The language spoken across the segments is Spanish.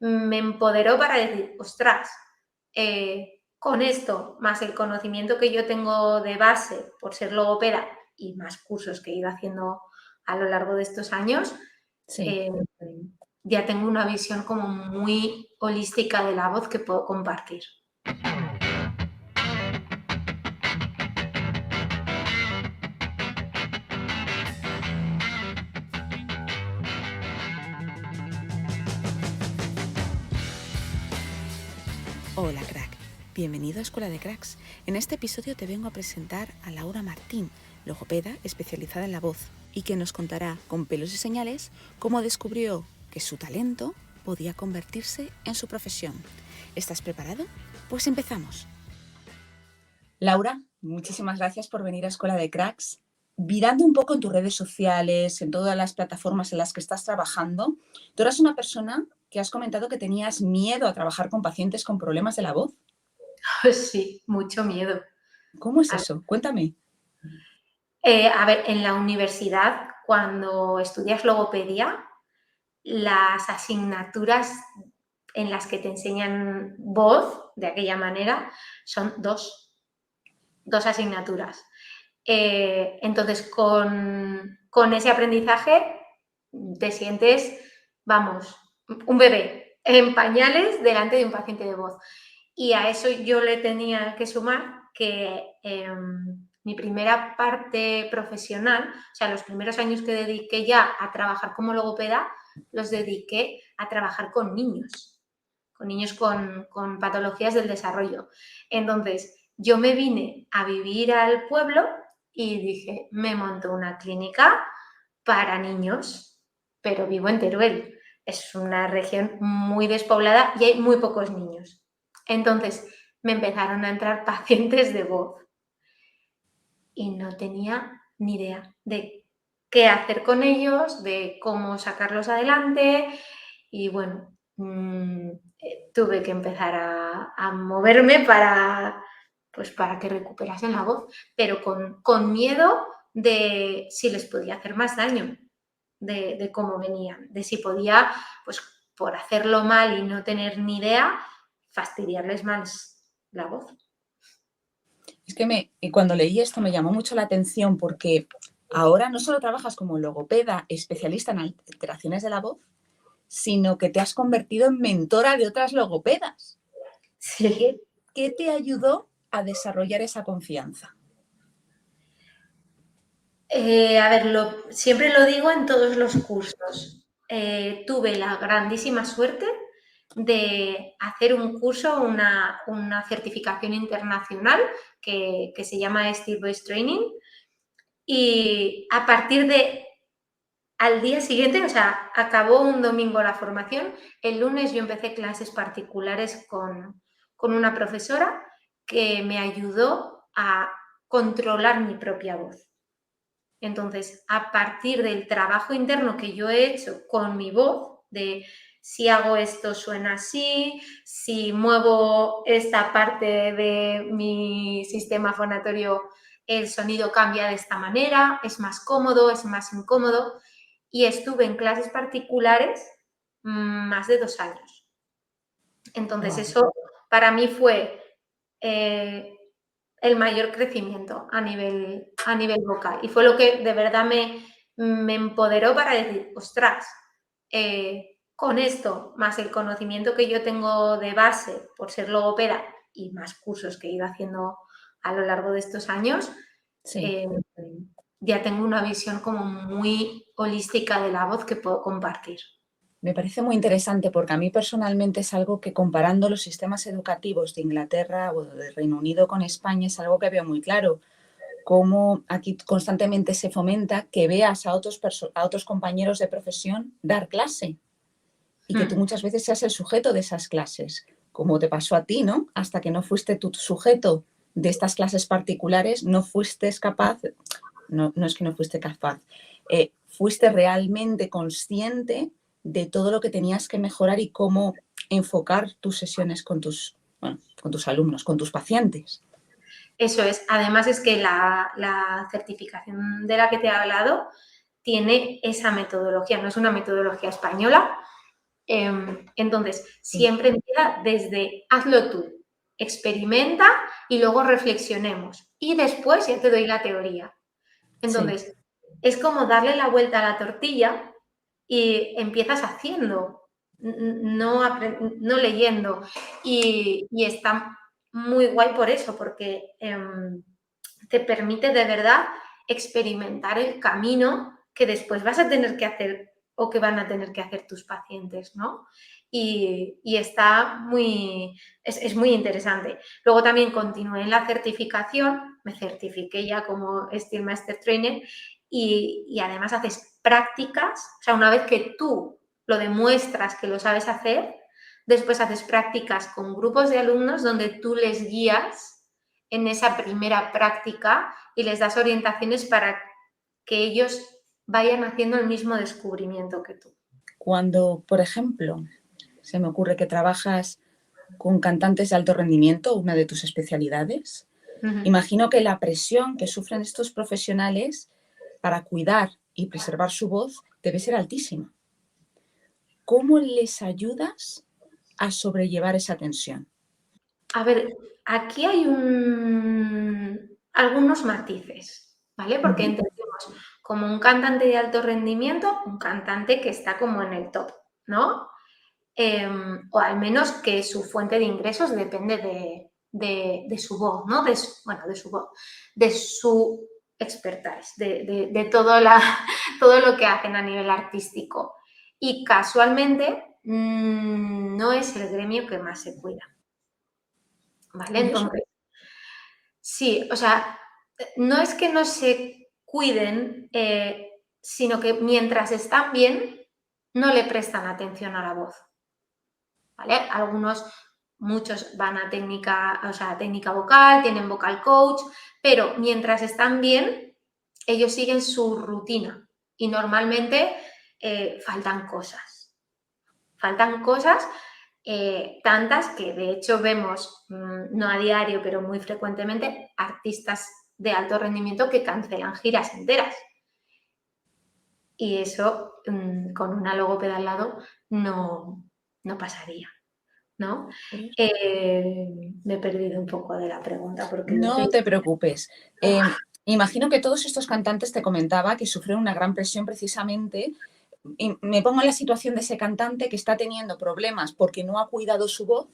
me empoderó para decir, ostras, con esto, más el conocimiento que yo tengo de base por ser logopeda y más cursos que he ido haciendo a lo largo de estos años, Sí. ya tengo una visión como muy holística de la voz que puedo compartir. Hola crack, bienvenido a Escuela de Cracks. En este episodio te vengo a presentar a Laura Martín, logopeda especializada en la voz, y que nos contará con pelos y señales cómo descubrió que su talento podía convertirse en su profesión. ¿Estás preparado? Pues empezamos. Laura, muchísimas gracias por venir a Escuela de Cracks. Virando un poco en tus redes sociales, en todas las plataformas en las que estás trabajando, tú eras una persona que has comentado que tenías miedo a trabajar con pacientes con problemas de la voz. Sí, mucho miedo. ¿Cómo es eso? Cuéntame. A ver, en la universidad, cuando estudias logopedia, las asignaturas en las que te enseñan voz de aquella manera son dos asignaturas. Entonces, con ese aprendizaje te sientes, vamos, un bebé en pañales delante de un paciente de voz. Y a eso yo le tenía que sumar que mi primera parte profesional, o sea, los primeros años que dediqué ya a trabajar como logopeda, los dediqué a trabajar con niños con patologías del desarrollo. Entonces, yo me vine a vivir al pueblo y dije, me monto una clínica para niños, pero vivo en Teruel. Es una región muy despoblada y hay muy pocos niños. Entonces, me empezaron a entrar pacientes de voz y no tenía ni idea de qué hacer con ellos, de cómo sacarlos adelante y bueno, tuve que empezar a moverme para que recuperasen la voz, pero con miedo de si les podía hacer más daño, de cómo venían, de si podía, pues por hacerlo mal y no tener ni idea, fastidiarles más la voz. Es que cuando leí esto me llamó mucho la atención porque ahora no solo trabajas como logopeda especialista en alteraciones de la voz, sino que te has convertido en mentora de otras logopedas. Sí. ¿Qué te ayudó a desarrollar esa confianza? A ver, siempre lo digo en todos los cursos. Tuve la grandísima suerte de hacer un curso, una certificación internacional que se llama Steel Voice Training y a partir de al día siguiente, o sea, acabó un domingo la formación, el lunes yo empecé clases particulares con una profesora que me ayudó a controlar mi propia voz. Entonces, a partir del trabajo interno que yo he hecho con mi voz, de si hago esto suena así, si muevo esta parte de mi sistema fonatorio, el sonido cambia de esta manera, es más cómodo, es más incómodo. Y estuve en clases particulares más de 2 años. Entonces, Wow. eso para mí fue el mayor crecimiento a nivel vocal. Y fue lo que de verdad me empoderó para decir, ostras, con esto, más el conocimiento que yo tengo de base por ser logopeda y más cursos que he ido haciendo a lo largo de estos años, Sí. ya tengo una visión como muy holística de la voz que puedo compartir. Me parece muy interesante porque a mí personalmente es algo que comparando los sistemas educativos de Inglaterra o de Reino Unido con España es algo que veo muy claro. Cómo aquí constantemente se fomenta que veas a otros compañeros de profesión dar clase y que tú muchas veces seas el sujeto de esas clases, como te pasó a ti, ¿no? Hasta que no fuiste tu sujeto de estas clases particulares, no fuiste capaz, no es que no fuiste capaz, fuiste realmente consciente de todo lo que tenías que mejorar y cómo enfocar tus sesiones con tus alumnos, con tus pacientes. Eso es. Además es que la certificación de la que te he hablado tiene esa metodología, no es una metodología española, Entonces, Sí, siempre empieza desde hazlo tú, experimenta y luego reflexionemos. Y después ya te doy la teoría. sí. Entonces, es como darle la vuelta a la tortilla y empiezas haciendo, no leyendo. Y está muy guay por eso, porque te permite de verdad experimentar el camino que después vas a tener que hacer o que van a tener que hacer tus pacientes, ¿no? Y está es muy interesante. Luego también continué en la certificación, me certifiqué ya como Steel Master Trainer y además haces prácticas, o sea, una vez que tú lo demuestras que lo sabes hacer, después haces prácticas con grupos de alumnos donde tú les guías en esa primera práctica y les das orientaciones para que ellos vayan haciendo el mismo descubrimiento que tú. Cuando, por ejemplo, se me ocurre que trabajas con cantantes de alto rendimiento, una de tus especialidades, Uh -huh. imagino que la presión que sufren estos profesionales para cuidar y preservar su voz debe ser altísima. ¿Cómo les ayudas a sobrellevar esa tensión? A ver, aquí hay algunos matices, ¿vale? Porque Ujú. entendemos como un cantante de alto rendimiento, un cantante que está como en el top, ¿no? O al menos que su fuente de ingresos depende de su voz, ¿no? Bueno, de su voz, de su expertise, de todo lo que hacen a nivel artístico. Y casualmente no es el gremio que más se cuida, ¿vale? Curioso. Entonces, sí, o sea, no es que no se cuiden, sino que mientras están bien, no le prestan atención a la voz, ¿vale? Muchos van a técnica, o sea, técnica vocal, tienen vocal coach, pero mientras están bien, ellos siguen su rutina y normalmente faltan cosas. Faltan cosas tantas que de hecho vemos, no a diario, pero muy frecuentemente, artistas de alto rendimiento que cancelan giras enteras. Y eso con una logopeda al lado no pasaría, ¿no? Me he perdido un poco de la pregunta porque lo No que... te preocupes. Imagino que todos estos cantantes te comentaba que sufren una gran presión precisamente. Y me pongo en la situación de ese cantante que está teniendo problemas porque no ha cuidado su voz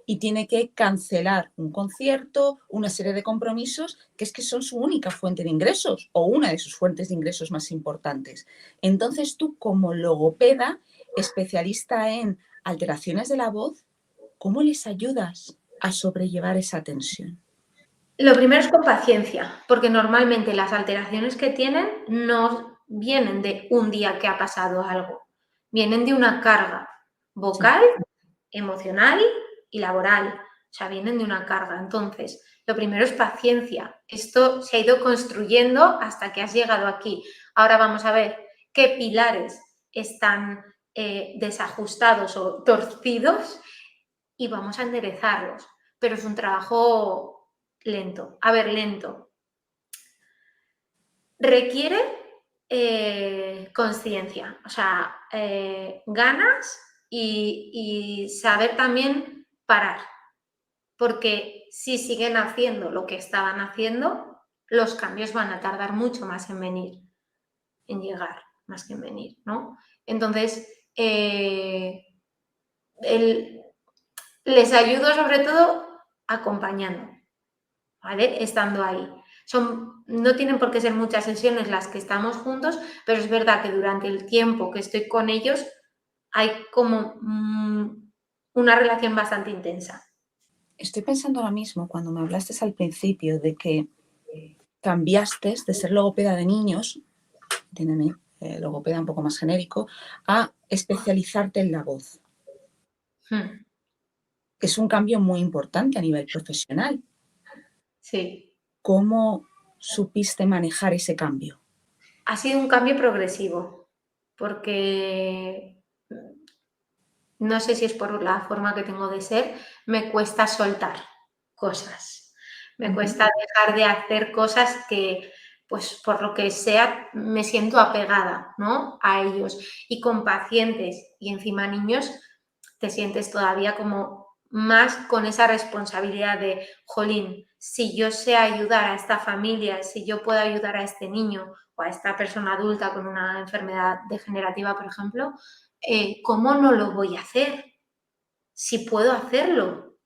y tiene que cancelar un concierto, una serie de compromisos que es que son su única fuente de ingresos o una de sus fuentes de ingresos más importantes. Entonces tú, como logopeda, especialista en alteraciones de la voz, ¿cómo les ayudas a sobrellevar esa tensión? Lo primero es con paciencia, porque normalmente las alteraciones que tienen no vienen de un día que ha pasado algo, vienen de una carga Sí. vocal, emocional y laboral. O sea, vienen de una carga. Entonces, lo primero es paciencia. Esto se ha ido construyendo hasta que has llegado aquí. Ahora vamos a ver qué pilares están desajustados o torcidos y vamos a enderezarlos. Pero es un trabajo lento. A ver, lento. Requiere conciencia, o sea, ganas y saber también parar. Porque si siguen haciendo lo que estaban haciendo, los cambios van a tardar mucho más en venir, en llegar, más que en venir, ¿no? Entonces, el, les ayudo sobre todo acompañando, ¿vale? Estando ahí. No tienen por qué ser muchas sesiones las que estamos juntos, pero es verdad que durante el tiempo que estoy con ellos hay como una relación bastante intensa. Estoy pensando ahora mismo, cuando me hablaste al principio de que cambiaste de ser logopeda de niños, entiéndeme, logopeda un poco más genérico, a especializarte en la voz. Hmm. Es un cambio muy importante a nivel profesional. Sí. ¿Cómo supiste manejar ese cambio? Ha sido un cambio progresivo, porque no sé si es por la forma que tengo de ser, me cuesta soltar cosas. Me Ujú. cuesta dejar de hacer cosas pues por lo que sea, me siento apegada, ¿no?, a ellos. Y con pacientes y encima niños, te sientes todavía como más con esa responsabilidad de, jolín, si yo sé ayudar a esta familia, si yo puedo ayudar a este niño o a esta persona adulta con una enfermedad degenerativa, por ejemplo, ¿cómo no lo voy a hacer? Si puedo hacerlo,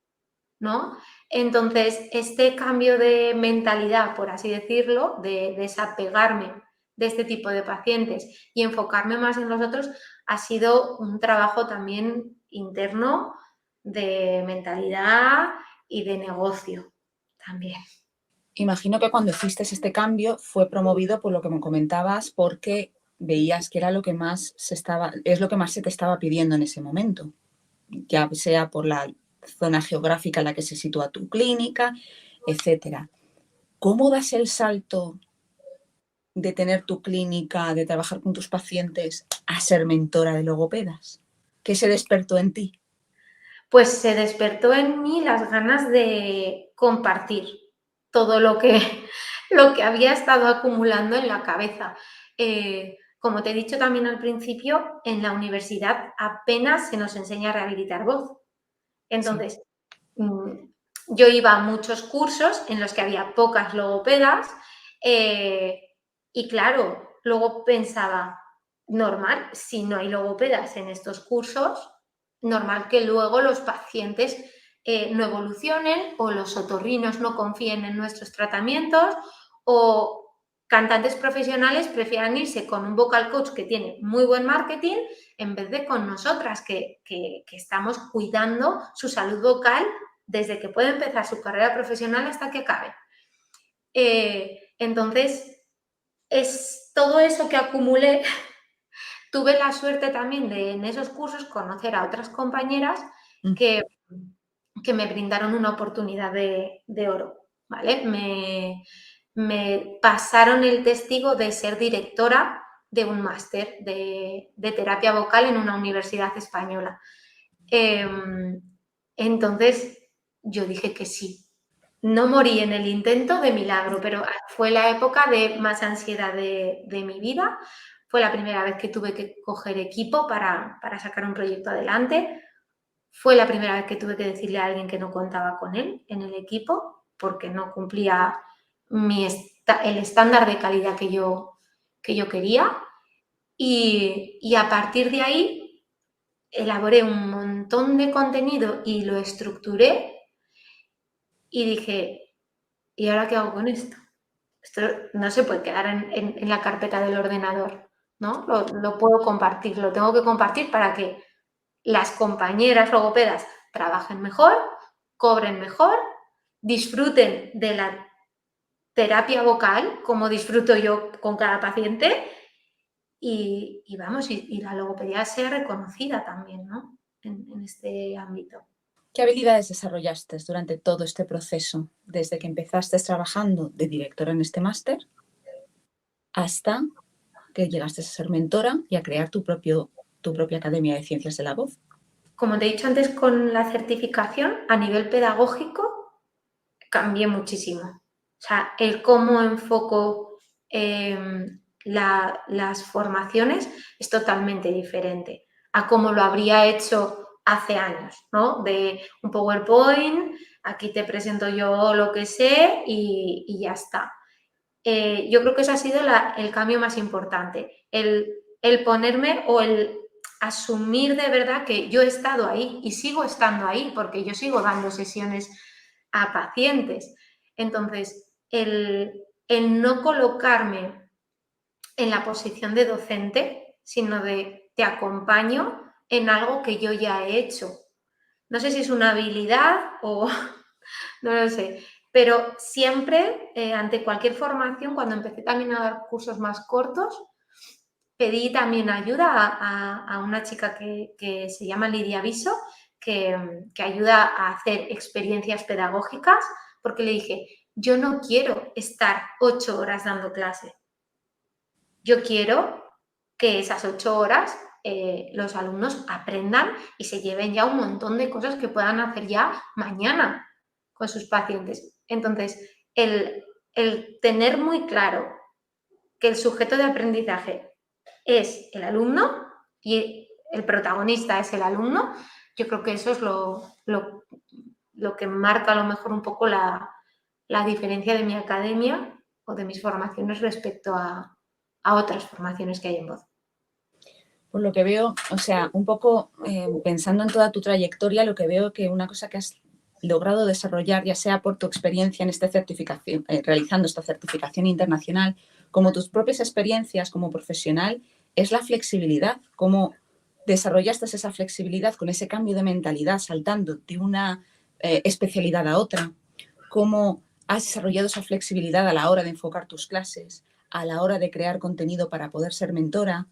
¿no? Entonces, este cambio de mentalidad, por así decirlo, de desapegarme de este tipo de pacientes y enfocarme más en los otros, ha sido un trabajo también interno de mentalidad y de negocio también. Imagino que cuando hiciste este cambio fue promovido por lo que me comentabas, porque veías que era lo que más es lo que más se te estaba pidiendo en ese momento, ya sea por la zona geográfica en la que se sitúa tu clínica, etcétera. ¿Cómo das el salto de tener tu clínica, de trabajar con tus pacientes, a ser mentora de logopedas? ¿Qué se despertó en ti? Pues se despertó en mí las ganas de compartir todo lo que había estado acumulando en la cabeza. Como te he dicho también al principio, en la universidad apenas se nos enseña a rehabilitar voz. Sí. Entonces, mm, yo iba a muchos cursos en los que había pocas logopedas, eh, y claro, luego pensaba, normal, si no hay logopedas en estos cursos, normal que luego los pacientes no evolucionen o los otorrinos no confíen en nuestros tratamientos o cantantes profesionales prefieran irse con un vocal coach que tiene muy buen marketing en vez de con nosotras que estamos cuidando su salud vocal desde que puede empezar su carrera profesional hasta que acabe. Entonces, es todo eso que acumulé. Tuve la suerte también de en esos cursos conocer a otras compañeras Mm. que, que me brindaron una oportunidad de oro, ¿vale? Me pasaron el testigo de ser directora de un máster de terapia vocal en una universidad española. Entonces yo dije que sí. No morí en el intento de milagro, pero fue la época de más ansiedad de mi vida. Fue la primera vez que tuve que coger equipo para sacar un proyecto adelante. Fue la primera vez que tuve que decirle a alguien que no contaba con él en el equipo porque no cumplía el estándar de calidad que yo quería. Y a partir de ahí elaboré un montón de contenido y lo estructuré y dije, ¿y ahora qué hago con esto? Esto no se puede quedar en la carpeta del ordenador, ¿no? Lo puedo compartir, lo tengo que compartir para que las compañeras logopedas trabajen mejor, cobren mejor, disfruten de la terapia vocal como disfruto yo con cada paciente y vamos, y la logopedia sea reconocida también, ¿no? En este ámbito. ¿Qué habilidades desarrollaste durante todo este proceso, desde que empezaste trabajando de directora en este máster hasta que llegaste a ser mentora y a crear tu propia Academia de Ciencias de la Voz? Como te he dicho antes con la certificación, a nivel pedagógico cambié muchísimo. O sea, el cómo enfoco las formaciones es totalmente diferente a cómo lo habría hecho hace años, ¿no? De un PowerPoint, aquí te presento yo lo que sé y ya está. Yo creo que ese ha sido el cambio más importante, el ponerme o el asumir de verdad que yo he estado ahí y sigo estando ahí porque yo sigo dando sesiones a pacientes. Entonces, el no colocarme en la posición de docente, sino de te acompaño en algo que yo ya he hecho. No sé si es una habilidad o no lo sé, pero siempre, ante cualquier formación, cuando empecé también a dar cursos más cortos, pedí también ayuda a una chica que se llama Lidia Viso, que ayuda a hacer experiencias pedagógicas, porque le dije, yo no quiero estar 8 horas dando clase. Yo quiero que esas 8 horas los alumnos aprendan y se lleven ya un montón de cosas que puedan hacer ya mañana con sus pacientes. Entonces, el tener muy claro que el sujeto de aprendizaje es el alumno y el protagonista es el alumno, yo creo que eso es lo que marca a lo mejor un poco la diferencia de mi academia o de mis formaciones respecto a otras formaciones que hay en voz. Por lo que veo, o sea, un poco pensando en toda tu trayectoria, lo que veo que una cosa que has logrado desarrollar, ya sea por tu experiencia en esta certificación, realizando esta certificación internacional, como tus propias experiencias como profesional, es la flexibilidad. Cómo desarrollaste esa flexibilidad con ese cambio de mentalidad, saltando de una especialidad a otra. Cómo has desarrollado esa flexibilidad a la hora de enfocar tus clases, a la hora de crear contenido para poder ser mentora.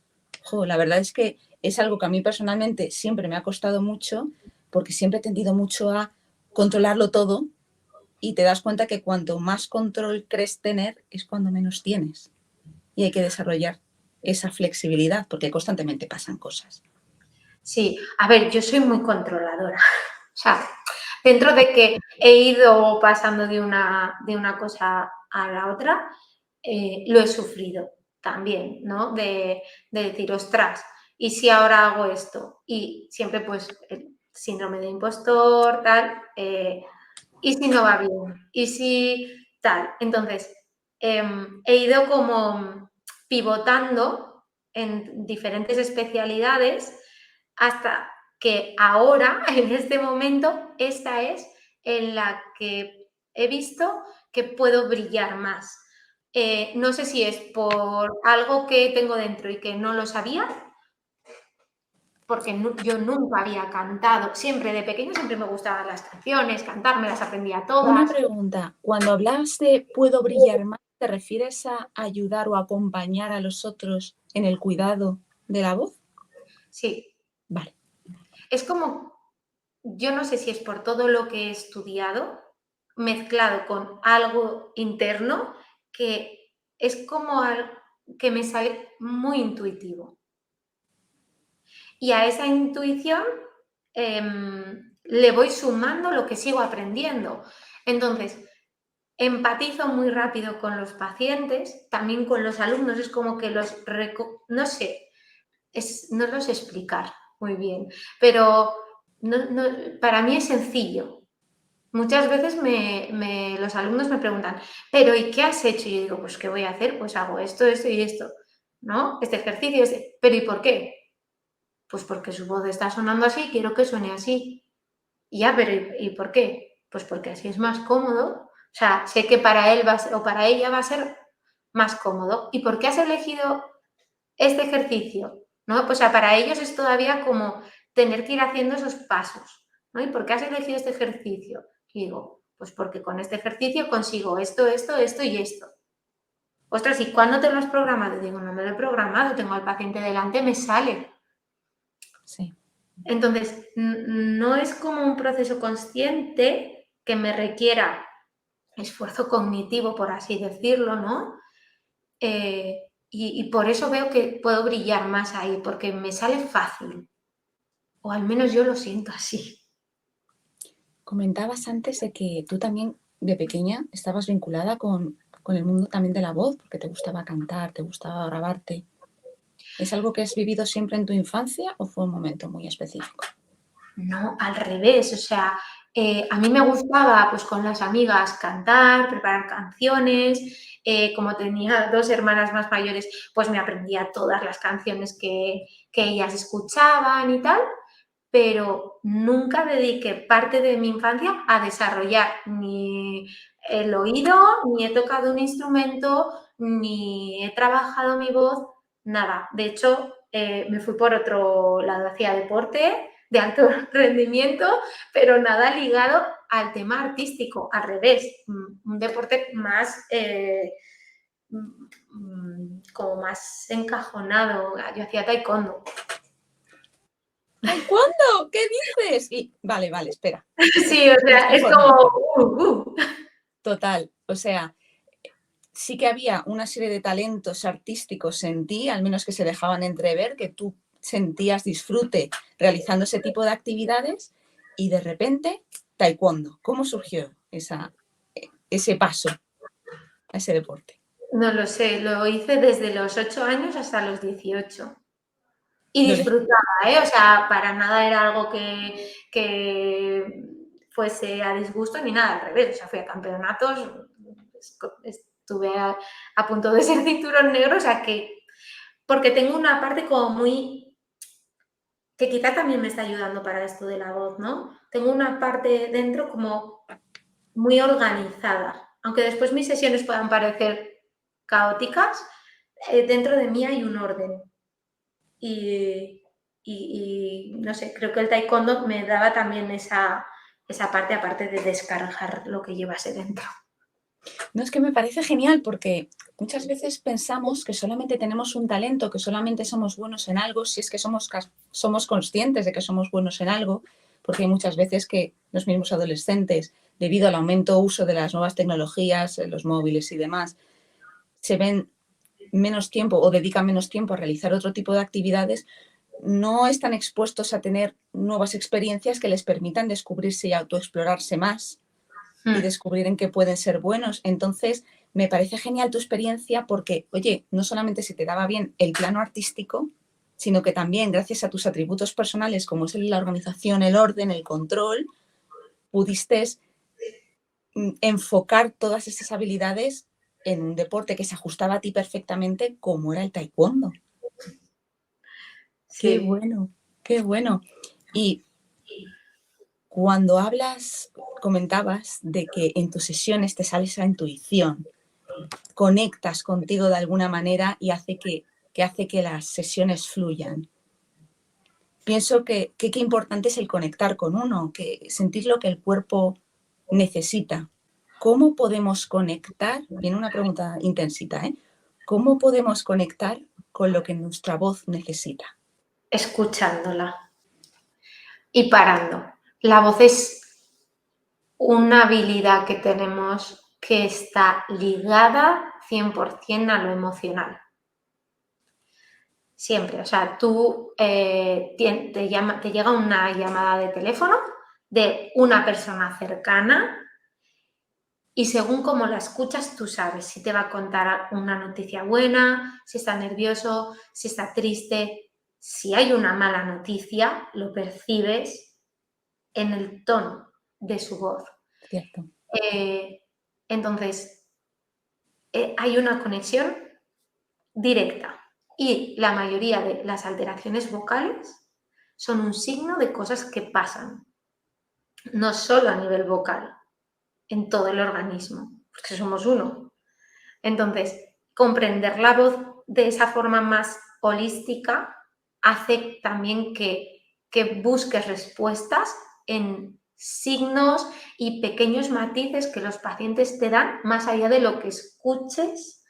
La verdad es que es algo que a mí personalmente siempre me ha costado mucho, porque siempre he tendido mucho a controlarlo todo y te das cuenta que cuanto más control crees tener es cuando menos tienes. Y hay que desarrollar esa flexibilidad porque constantemente pasan cosas. Sí, a ver, yo soy muy controladora. O sea, dentro de que he ido pasando de una cosa a la otra, lo he sufrido también, ¿no? De decir, ostras, ¿y si ahora hago esto? Y siempre pues el síndrome de impostor, tal, ¿y si no va bien? ¿Y si tal? Entonces, he ido como pivotando en diferentes especialidades hasta que ahora, en este momento, esta es en la que he visto que puedo brillar más. No sé si es por algo que tengo dentro y que no lo sabía, porque yo nunca había cantado. Siempre de pequeña siempre me gustaban las canciones, cantar, me las aprendía Una todas. pregunta, cuando hablas de puedo brillar más, ¿te refieres a ayudar o acompañar a los otros en el cuidado de la voz? Sí, Vale. es como, yo no sé si es por todo lo que he estudiado, mezclado con algo interno, que es como algo que me sale muy intuitivo. Y a esa intuición le voy sumando lo que sigo aprendiendo. Entonces, empatizo muy rápido con los pacientes, también con los alumnos, es como que no sé, no los sé explicar muy bien, pero para mí es sencillo. Muchas veces los alumnos me preguntan, pero ¿y qué has hecho? Y yo digo, pues ¿qué voy a hacer? Pues hago esto, esto y esto, ¿no? Este ejercicio, pero ¿y por qué? Pues porque su voz está sonando así, quiero que suene así. Y ya, pero ¿y por qué? Pues porque así es más cómodo. O sea, sé que para él o para ella va a ser más cómodo. ¿Y por qué has elegido este ejercicio? ¿No? Pues para ellos es todavía como tener que ir haciendo esos pasos. ¿No? ¿Y por qué has elegido este ejercicio? Y digo, pues porque con este ejercicio consigo esto, esto, esto y esto. Ostras, ¿y cuándo te lo has programado? Digo, no me lo he programado, tengo al paciente delante, me sale. Sí. Entonces, no es como un proceso consciente que me requiera esfuerzo cognitivo, por así decirlo, ¿no? Y por eso veo que puedo brillar más ahí, porque me sale fácil, o al menos yo lo siento así. Comentabas antes de que tú también de pequeña estabas vinculada con el mundo también de la voz, porque te gustaba cantar, te gustaba grabarte. ¿Es algo que has vivido siempre en tu infancia o fue un momento muy específico? No, al revés, o sea, a mí me gustaba pues con las amigas cantar, preparar canciones, como tenía dos hermanas más mayores, pues me aprendía todas las canciones que ellas escuchaban y tal, pero nunca dediqué parte de mi infancia a desarrollar ni el oído, ni he tocado un instrumento, ni he trabajado mi voz, nada. De hecho, me fui por otro lado, hacía deporte de alto rendimiento, pero nada ligado al tema artístico, al revés, un deporte más, como más encajonado. Yo hacía taekwondo. ¿Taekwondo? ¿Qué dices? Vale, espera. Sí, o Me sea, estoy es como... formando. Total, o sea, sí que había una serie de talentos artísticos en ti, al menos que se dejaban entrever, que tú sentías disfrute realizando ese tipo de actividades y de repente, taekwondo. ¿Cómo surgió ese paso a ese deporte? No lo sé, lo hice desde los 8 años hasta los 18. Y Lo de- disfrutaba, ¿eh? O sea, para nada era algo que fuese a disgusto ni nada, al revés. O sea, fui a campeonatos, estuve a punto de ser cinturón negro, o sea que, porque tengo una parte como muy, que quizá también me está ayudando para esto de la voz, ¿no? Tengo una parte dentro como muy organizada, aunque después mis sesiones puedan parecer caóticas, dentro de mí hay un orden. Y, no sé, creo que el taekwondo me daba también esa parte, aparte de descargar lo que llevase dentro. No, es que me parece genial porque muchas veces pensamos que solamente tenemos un talento, que solamente somos buenos en algo, si es que somos conscientes de que somos buenos en algo, porque hay muchas veces que los mismos adolescentes, debido al aumento uso de las nuevas tecnologías, los móviles y demás, se ven menos tiempo o dedican menos tiempo a realizar otro tipo de actividades, no están expuestos a tener nuevas experiencias que les permitan descubrirse y autoexplorarse más y Mm. descubrir en qué pueden ser buenos. Entonces, me parece genial tu experiencia porque, oye, no solamente se te daba bien el plano artístico, sino que también, gracias a tus atributos personales, como es la organización, el orden, el control, pudiste enfocar todas esas habilidades en un deporte que se ajustaba a ti perfectamente, como era el taekwondo. Qué Sí. bueno, qué bueno. Y cuando hablas, comentabas de que en tus sesiones te sale esa intuición, conectas contigo de alguna manera y hace que las sesiones fluyan. Pienso que qué importante es el conectar con uno, que sentir lo que el cuerpo necesita. ¿Cómo podemos conectar? Viene una pregunta intensita, ¿eh? ¿Cómo podemos conectar con lo que nuestra voz necesita? Escuchándola y parando. La voz es una habilidad que tenemos que está ligada 100% a lo emocional. Siempre, o sea, tú te llega una llamada de teléfono de una persona cercana y según cómo la escuchas, tú sabes si te va a contar una noticia buena, si está nervioso, si está triste. Si hay una mala noticia, lo percibes en el tono de su voz. ¿Cierto? Eh, entonces, hay una conexión directa y la mayoría de las alteraciones vocales son un signo de cosas que pasan, no solo a nivel vocal, en todo el organismo, porque somos uno. Entonces, comprender la voz de esa forma más holística hace también que busques respuestas en signos y pequeños matices que los pacientes te dan más allá de lo que escuches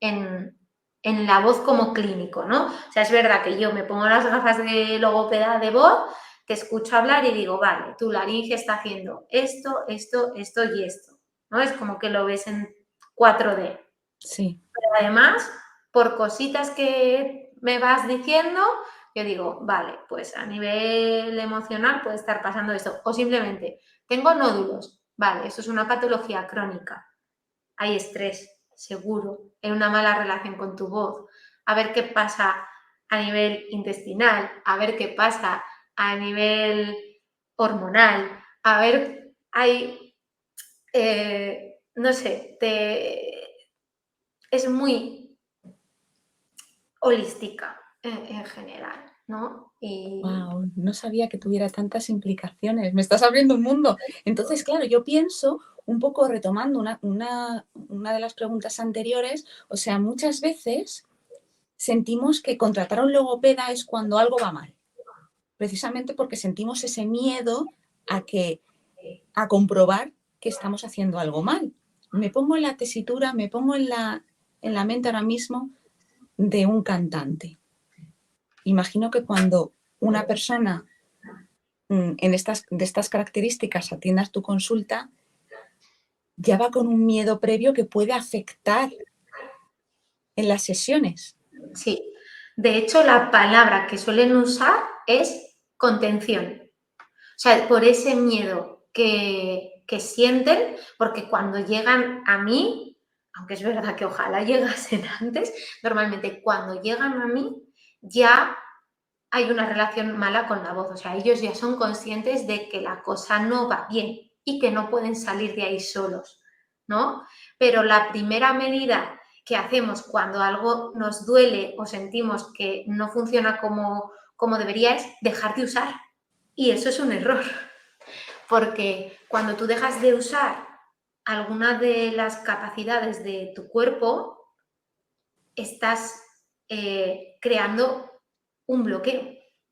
en la voz como clínico, ¿no? O sea, es verdad que yo me pongo las gafas de logopeda de voz, te escucho hablar y digo, vale, tu laringe está haciendo esto, esto, esto y esto, ¿no? Es como que lo ves en 4D. Sí. Pero además, por cositas que me vas diciendo, yo digo, vale, pues a nivel emocional puede estar pasando esto. O simplemente, tengo nódulos, vale, eso es una patología crónica. Hay estrés, seguro, hay una mala relación con tu voz. A ver qué pasa a nivel intestinal, a ver qué pasa a nivel hormonal, a ver, hay, no sé, es muy holística en general, ¿no? Y Wow, no sabía que tuviera tantas implicaciones. Me estás abriendo un mundo. Entonces, claro, yo pienso, un poco retomando una de las preguntas anteriores, o sea, muchas veces sentimos que contratar a un logopeda es cuando algo va mal, precisamente porque sentimos ese miedo a a comprobar que estamos haciendo algo mal. Me pongo en la tesitura, me pongo en en la mente ahora mismo de un cantante. Imagino que cuando una persona de estas características atiendas tu consulta, ya va con un miedo previo que puede afectar en las sesiones. sí, de hecho la palabra que suelen usar es contención. O sea, por ese miedo que sienten, porque cuando llegan a mí, aunque es verdad que ojalá llegasen antes, normalmente cuando llegan a mí ya hay una relación mala con la voz, o sea, ellos ya son conscientes de que la cosa no va bien y que no pueden salir de ahí solos, ¿no? Pero la primera medida que hacemos cuando algo nos duele o sentimos que no funciona como debería es dejar de usar. Y eso es un error, porque cuando tú dejas de usar alguna de las capacidades de tu cuerpo, estás creando un bloqueo,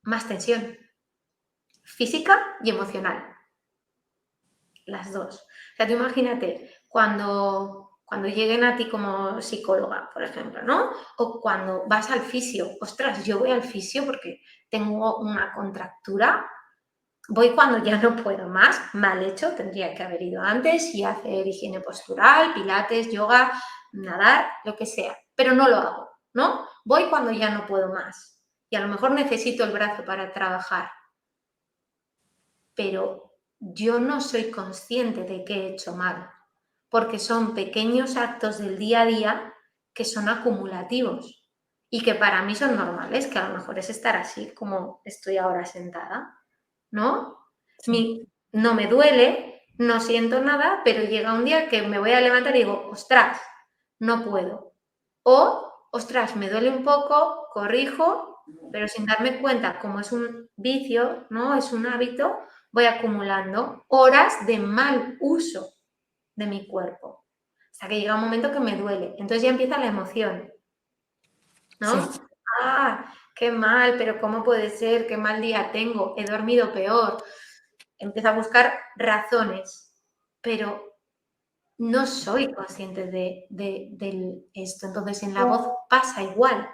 más tensión física y emocional, las dos. O sea, tú imagínate cuando lleguen a ti como psicóloga, por ejemplo, ¿no? O cuando vas al fisio, ostras, yo voy al fisio porque tengo una contractura, voy cuando ya no puedo más, mal hecho, tendría que haber ido antes y hacer higiene postural, pilates, yoga, nadar, lo que sea, pero no lo hago, ¿no? Voy cuando ya no puedo más y a lo mejor necesito el brazo para trabajar, pero yo no soy consciente de que he hecho mal, porque son pequeños actos del día a día que son acumulativos y que para mí son normales, que a lo mejor es estar así como estoy ahora sentada, ¿no? Sí. No me duele, no siento nada, pero llega un día que me voy a levantar y digo, ostras, no puedo. O, ostras, me duele un poco, corrijo, pero sin darme cuenta, como es un vicio, ¿no? Es un hábito, voy acumulando horas de mal uso de mi cuerpo. Hasta que llega un momento que me duele. Entonces ya empieza la emoción, Sí. ¿no? Ah, qué mal, pero ¿cómo puede ser? Qué mal día tengo, he dormido peor. Empiezo a buscar razones, pero no soy consciente de esto. Entonces en la voz pasa igual.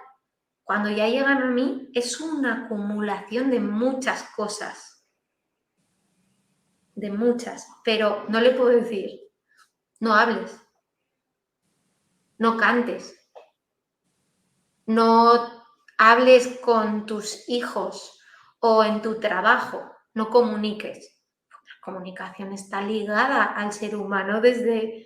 Cuando ya llegan a mí es una acumulación de muchas cosas, de muchas, pero no le puedo decir, no hables, no cantes, no hables con tus hijos o en tu trabajo, no comuniques. La comunicación está ligada al ser humano desde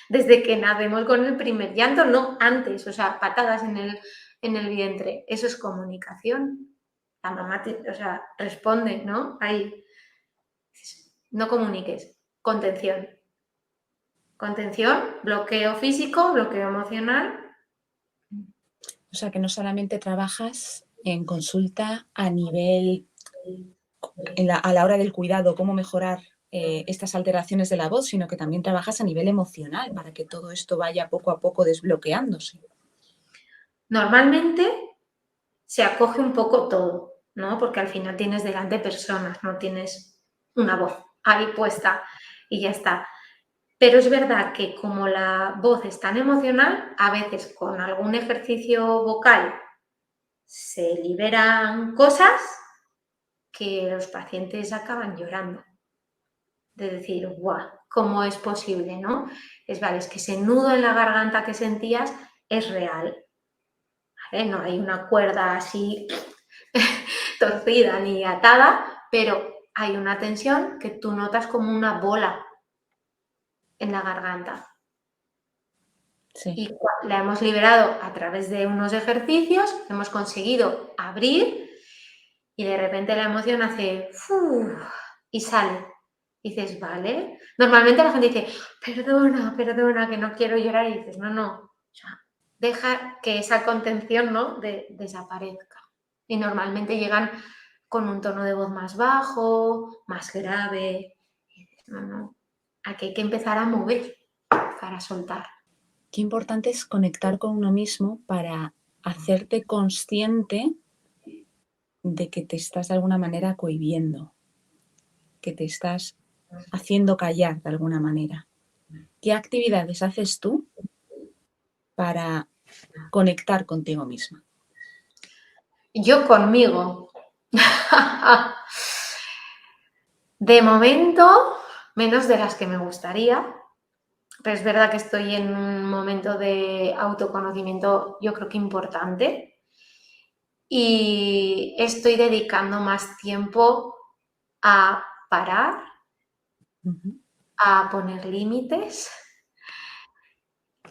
que nacemos con el primer llanto, no antes, o sea, patadas en el vientre. Eso es comunicación. La mamá, o sea, responde, ¿no? Ahí, no comuniques, contención. Contención, bloqueo físico, bloqueo emocional. O sea, que no solamente trabajas en consulta a nivel, a la hora del cuidado, cómo mejorar estas alteraciones de la voz, sino que también trabajas a nivel emocional para que todo esto vaya poco a poco desbloqueándose. Normalmente se acoge un poco todo, ¿no? Porque al final tienes delante personas, no tienes una voz ahí puesta y ya está. Pero es verdad que como la voz es tan emocional, a veces con algún ejercicio vocal se liberan cosas que los pacientes acaban llorando. De decir, guau, ¿cómo es posible, no? Vale, es que ese nudo en la garganta que sentías es real, ¿vale? No hay una cuerda así torcida ni atada, pero hay una tensión que tú notas como una bola en la garganta. Sí. Y la hemos liberado a través de unos ejercicios, hemos conseguido abrir y de repente la emoción hace ¡fu! Y sale. Dices, vale. Normalmente la gente dice, perdona, perdona, que no quiero llorar. Y dices, no, no. O sea, deja que esa contención, ¿no? Desaparezca. Y normalmente llegan con un tono de voz más bajo, más grave. Y dices, no, no. Aquí hay que empezar a mover para soltar. Qué importante es conectar con uno mismo para hacerte consciente de que te estás de alguna manera cohibiendo, que te estás haciendo callar de alguna manera. ¿Qué actividades haces tú para conectar contigo misma? Yo conmigo. De momento, menos de las que me gustaría, pero es verdad que estoy en un momento de autoconocimiento, yo creo que importante, y estoy dedicando más tiempo a parar, Ujú. a poner límites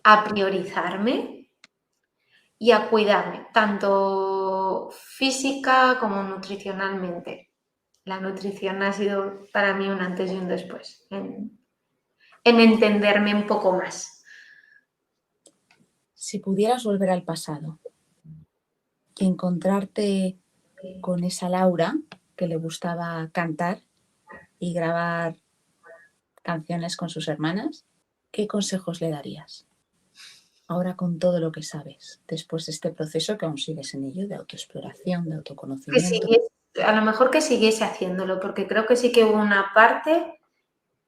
a priorizarme y a cuidarme, tanto física como nutricionalmente. La nutrición ha sido para mí un antes y un después en entenderme un poco más. Si pudieras volver al pasado y encontrarte con esa Laura que le gustaba cantar y grabar canciones con sus hermanas, ¿qué consejos le darías? Ahora con todo lo que sabes, después de este proceso que aún sigues en ello, de autoexploración, de Que autoconocimiento. siguiese, a lo mejor que siguiese haciéndolo, porque creo que sí que hubo una parte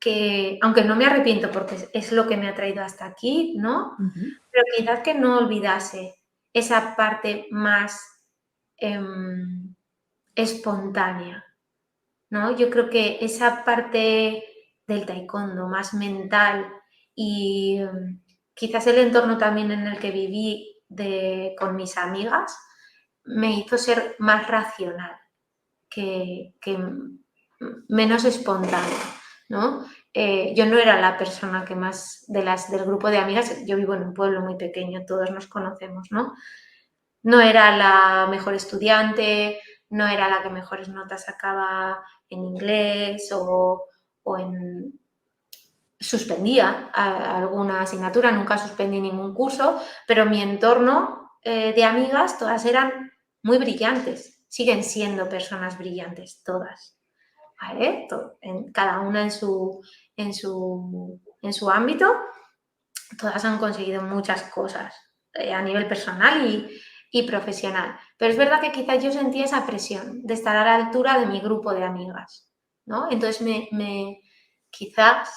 que, aunque no me arrepiento porque es lo que me ha traído hasta aquí, ¿no? Ujú. Pero quizás que no olvidase esa parte más espontánea, ¿no? Yo creo que esa parte del taekwondo más mental y quizás el entorno también en el que viví con mis amigas me hizo ser más racional que menos espontánea, ¿no? Yo no era la persona que más del grupo de amigas, yo vivo en un pueblo muy pequeño, todos nos conocemos, ¿no? No era la mejor estudiante, no era la que mejores notas sacaba en inglés o en... Suspendía alguna asignatura, nunca suspendí ningún curso, pero mi entorno de amigas todas eran muy brillantes, siguen siendo personas brillantes todas, ¿vale? Cada una en su ámbito, todas han conseguido muchas cosas a nivel personal y profesional. Pero es verdad que quizás yo sentía esa presión de estar a la altura de mi grupo de amigas, ¿no? Entonces quizás,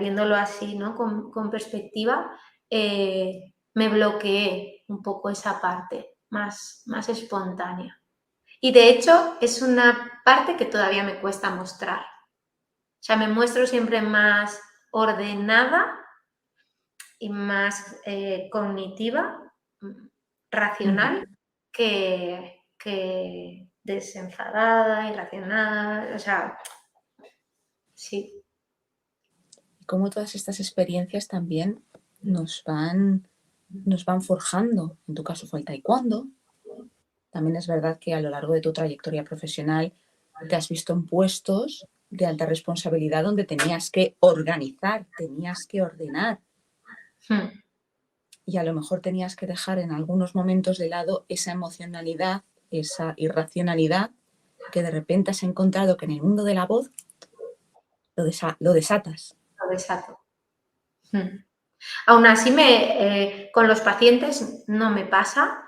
viéndolo así, ¿no? Con perspectiva, me bloqueé un poco esa parte más espontánea. Y de hecho es una parte que todavía me cuesta mostrar. O sea, me muestro siempre más ordenada y más cognitiva, Ujú. racional, que desenfadada, irracional, o sea, sí. Y cómo todas estas experiencias también nos van, nos van forjando. En tu caso fue el taekwondo. También es verdad que a lo largo de tu trayectoria profesional te has visto en puestos de alta responsabilidad donde tenías que organizar, tenías que ordenar Hmm. y a lo mejor tenías que dejar en algunos momentos de lado esa emocionalidad, esa irracionalidad que de repente has encontrado que en el mundo de la voz lo desatas. Lo desato. Hmm. Aún así, con los pacientes no me pasa,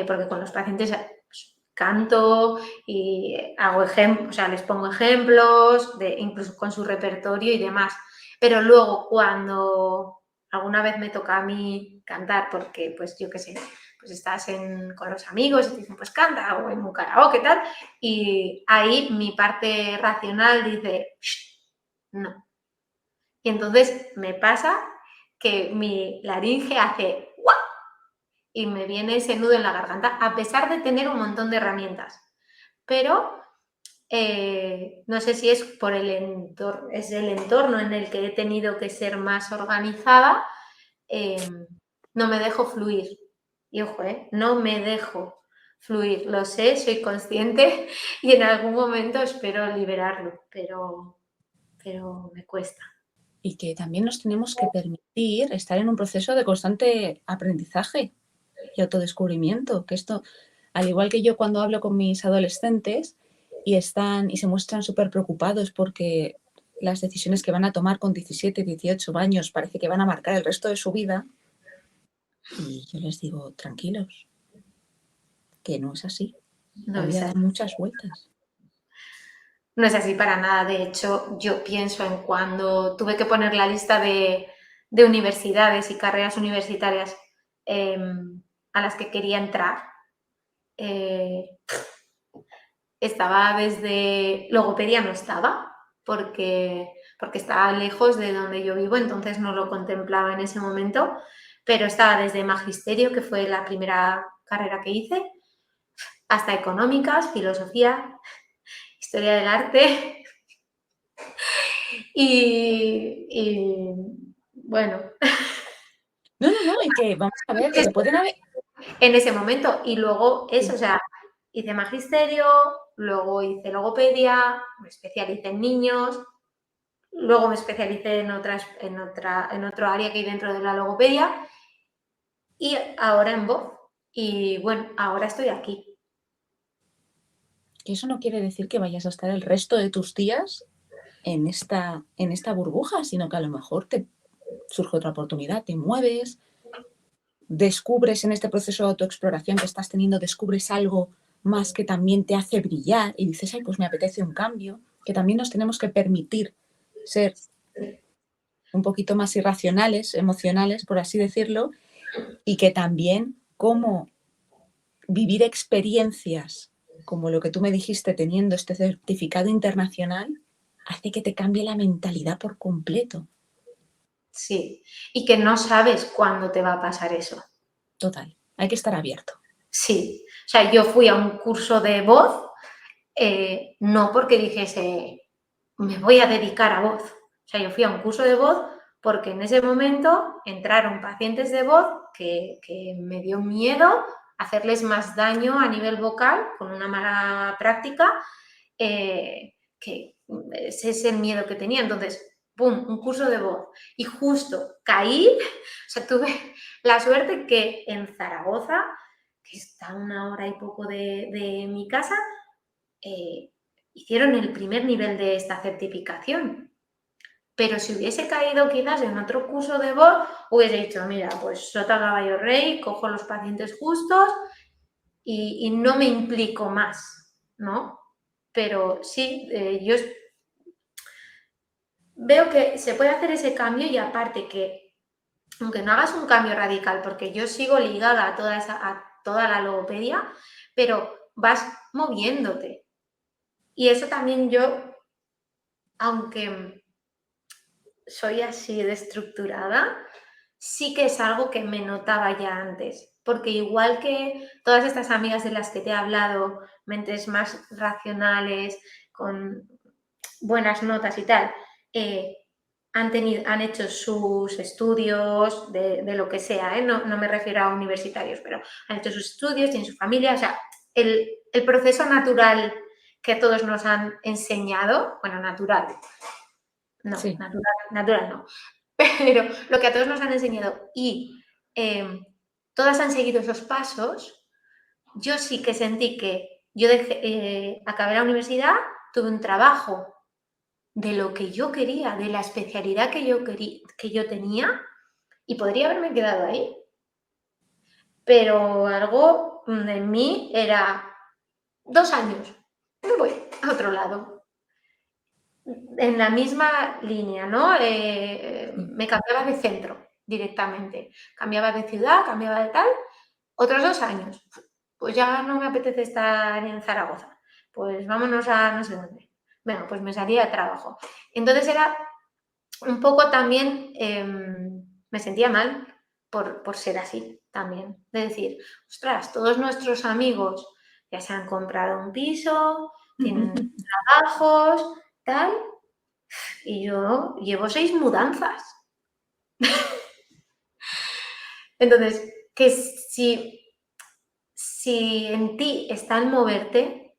porque con los pacientes pues, canto y hago ejemplos, o sea, les pongo ejemplos, incluso con su repertorio y demás. Pero luego, cuando alguna vez me toca a mí cantar, porque, pues yo qué sé, pues estás con los amigos y te dicen, pues canta, o en un karaoke, tal, y ahí mi parte racional dice, "Shh, no". Y entonces me pasa que mi laringe hace ¡guau! Y me viene ese nudo en la garganta, a pesar de tener un montón de herramientas. Pero no sé si es por es el entorno en el que he tenido que ser más organizada, no me dejo fluir. Y ojo, no me dejo fluir, lo sé, soy consciente y en algún momento espero liberarlo, pero me cuesta. Y que también nos tenemos que permitir estar en un proceso de constante aprendizaje y autodescubrimiento, que esto, al igual que yo cuando hablo con mis adolescentes y están y se muestran súper preocupados porque las decisiones que van a tomar con 17, 18 años parece que van a marcar el resto de su vida, y yo les digo, tranquilos, que no es así. No La es vida da así. muchas vueltas. No es así para nada. De hecho, yo pienso en cuando tuve que poner la lista de universidades y carreras universitarias a las que quería entrar. eh, Estaba desde... Logopedia no estaba, porque estaba lejos de donde yo vivo, entonces no lo contemplaba en ese momento, pero estaba desde magisterio, que fue la primera carrera que hice, hasta económicas, filosofía, historia del arte. Y bueno, no, y que vamos a ver, se pueden haber En ese momento. Y luego eso, o sea, hice magisterio, luego hice logopedia, me especialicé en niños, luego me especialicé en otro área que hay dentro de la logopedia y ahora en voz. Y bueno, ahora estoy aquí. que eso no quiere decir que vayas a estar el resto de tus días en esta burbuja, sino que a lo mejor te surge otra oportunidad, te mueves, descubres en este proceso de autoexploración que estás teniendo, descubres algo más que también te hace brillar y dices, ay, pues me apetece un cambio, que también nos tenemos que permitir ser un poquito más irracionales, emocionales, por así decirlo, y que también como vivir experiencias como lo que tú me dijiste teniendo este certificado internacional hace que te cambie la mentalidad por completo. Sí. Y que no sabes cuándo te va a pasar eso. Total, hay que estar abierto. Sí. O sea, yo fui a un curso de voz, no porque dijese, me voy a dedicar a voz. O sea, yo fui a un curso de voz porque en ese momento entraron pacientes de voz que me dio miedo hacerles más daño a nivel vocal con una mala práctica, que ese es el miedo que tenía. Entonces, ¡pum!, un curso de voz. Y justo caí, o sea, tuve la suerte que en Zaragoza, que está a 1 hora y poco de mi casa, eh, hicieron el primer nivel de esta certificación. Pero si hubiese caído quizás en otro curso de voz, hubiese dicho, mira, pues sota caballo rey, cojo los pacientes justos y no me implico más, ¿no? Pero sí, yo veo que se puede hacer ese cambio y aparte que, aunque no hagas un cambio radical, porque yo sigo ligada a toda la logopedia, pero vas moviéndote. Y eso también yo, aunque soy así de estructurada, sí que es algo que me notaba ya antes, porque igual que todas estas amigas de las que te he hablado, mentes más racionales, con buenas notas y tal, han hecho sus estudios de lo que sea, ¿eh? No me refiero a universitarios, pero han hecho sus estudios, tienen su familia, o sea, el proceso natural que todos nos han enseñado, bueno, natural, no, Sí, natural no, pero lo que a todos nos han enseñado y todas han seguido esos pasos, yo sí que sentí que yo acabé la universidad, tuve un trabajo de lo que yo quería, de la especialidad que yo tenía y podría haberme quedado ahí, pero algo en mí era 2 años, me voy a otro lado. En la misma línea, ¿no? sí. Me cambiaba de centro directamente. Cambiaba de ciudad, cambiaba de tal. Otros 2 años. Pues ya no me apetece estar en Zaragoza. Pues vámonos a no sé dónde. Bueno, pues me salía de trabajo. Entonces era un poco también, me sentía mal por ser así también. De decir, ostras, todos nuestros amigos ya se han comprado un piso, tienen trabajos, tal, y yo llevo 6 mudanzas. Entonces, que si en ti está el moverte,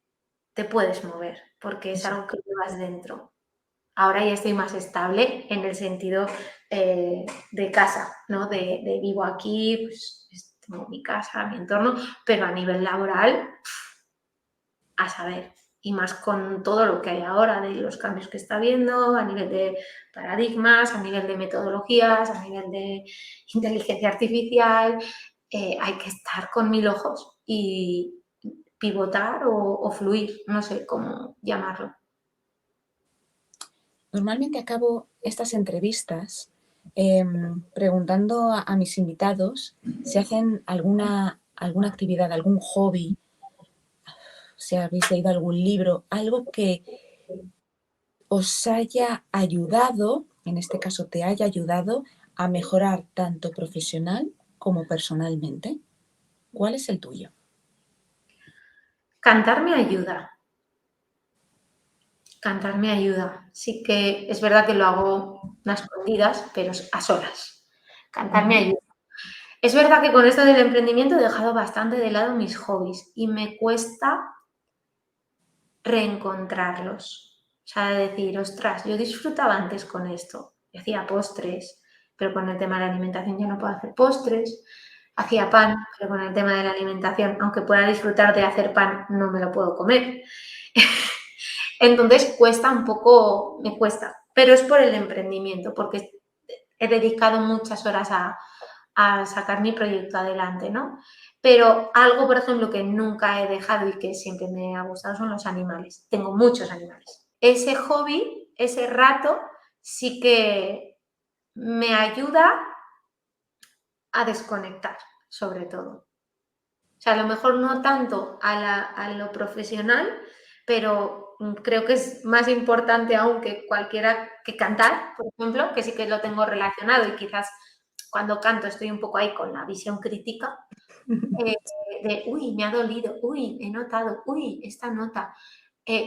te puedes mover, porque es Eso. algo que llevas dentro. Ahora ya estoy más estable en el sentido de casa, ¿no? De vivo aquí, pues tengo mi casa, mi entorno, pero a nivel laboral, a saber, y más con todo lo que hay ahora, de los cambios que está habiendo, a nivel de paradigmas, a nivel de metodologías, a nivel de inteligencia artificial, hay que estar con 1000 ojos y pivotar o fluir, no sé cómo llamarlo. Normalmente acabo estas entrevistas preguntando a mis invitados si hacen alguna actividad, algún hobby, si habéis leído algún libro, algo que os haya ayudado, en este caso te haya ayudado a mejorar tanto profesional como personalmente. ¿Cuál es el tuyo? Cantar me ayuda. Cantar me ayuda. Sí que es verdad que lo hago a escondidas, pero a solas. Cantar me Ujú. ayuda. Es verdad que con esto del emprendimiento he dejado bastante de lado mis hobbies y me cuesta reencontrarlos. O sea, decir, ostras, yo disfrutaba antes con esto. Hacía postres, pero con el tema de la alimentación ya no puedo hacer postres. Hacía pan, pero con el tema de la alimentación, aunque pueda disfrutar de hacer pan, no me lo puedo comer. Entonces cuesta un poco, me cuesta, pero es por el emprendimiento, porque he dedicado muchas horas a sacar mi proyecto adelante, ¿no? Pero algo, por ejemplo, que nunca he dejado y que siempre me ha gustado son los animales. Tengo muchos animales. Ese hobby, ese rato, sí que me ayuda a desconectar, sobre todo. O sea, a lo mejor no tanto a lo profesional, pero creo que es más importante aún que cualquiera que cantar, por ejemplo, que sí que lo tengo relacionado y quizás cuando canto estoy un poco ahí con la visión crítica, eh, de, uy, me ha dolido, uy, he notado, uy, esta nota.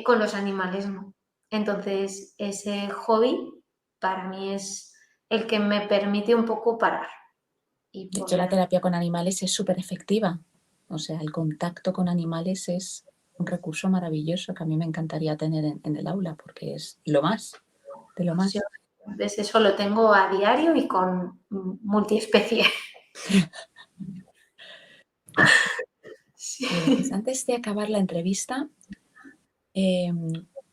Con los animales no. Entonces, ese hobby para mí es el que me permite un poco parar. Y De por hecho, la lo terapia con animales es súper efectiva. O sea, el contacto con animales es un recurso maravilloso que a mí me encantaría tener en el aula porque es lo más, de lo pues yo, más. pues eso lo tengo a diario y con multiespecie. Bueno, pues Sí. antes de acabar la entrevista,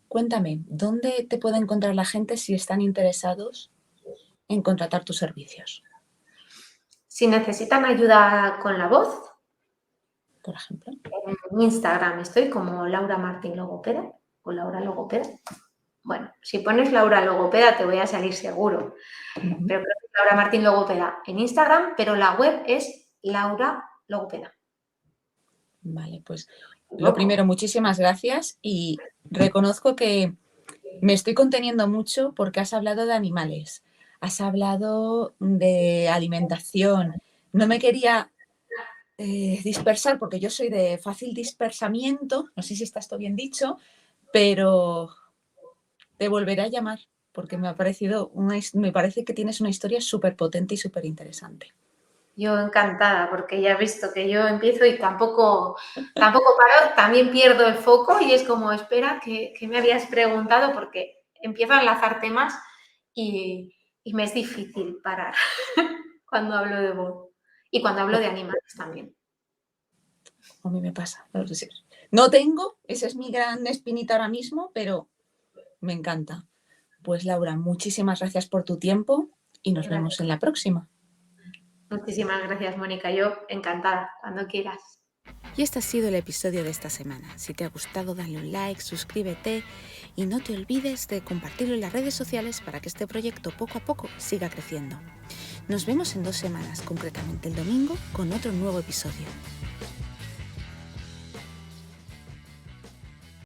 cuéntame, ¿dónde te puede encontrar la gente si están interesados en contratar tus servicios, Si necesitan ayuda con la voz, por ejemplo? en Instagram estoy como Laura Martín Logopeda o Laura Logopeda. Bueno, si pones Laura Logopeda te voy a salir seguro. Ujú. Pero creo que es Laura Martín Logopeda en Instagram, pero la web es Laura Logopeda. Vale, pues ¿Me lo equivoco? primero, muchísimas gracias y reconozco que me estoy conteniendo mucho porque has hablado de animales, has hablado de alimentación. No me quería dispersar porque yo soy de fácil dispersamiento, no sé si está esto bien dicho, pero te volveré a llamar porque me ha parecido me parece que tienes una historia súper potente y súper interesante. Yo encantada, porque ya he visto que yo empiezo y tampoco paro, también pierdo el foco y es como, espera, que me habías preguntado, porque empiezo a enlazar temas y me es difícil parar cuando hablo de voz y cuando hablo de animales también. A mí me pasa. No tengo, esa es mi gran espinita ahora mismo, pero me encanta. Pues Laura, muchísimas gracias por tu tiempo y nos Gracias. vemos en la próxima. Muchísimas gracias, Mónica. Yo encantada, cuando quieras. Y este ha sido el episodio de esta semana. Si te ha gustado, dale un like, suscríbete y no te olvides de compartirlo en las redes sociales para que este proyecto poco a poco siga creciendo. Nos vemos en 2 semanas, concretamente el domingo, con otro nuevo episodio.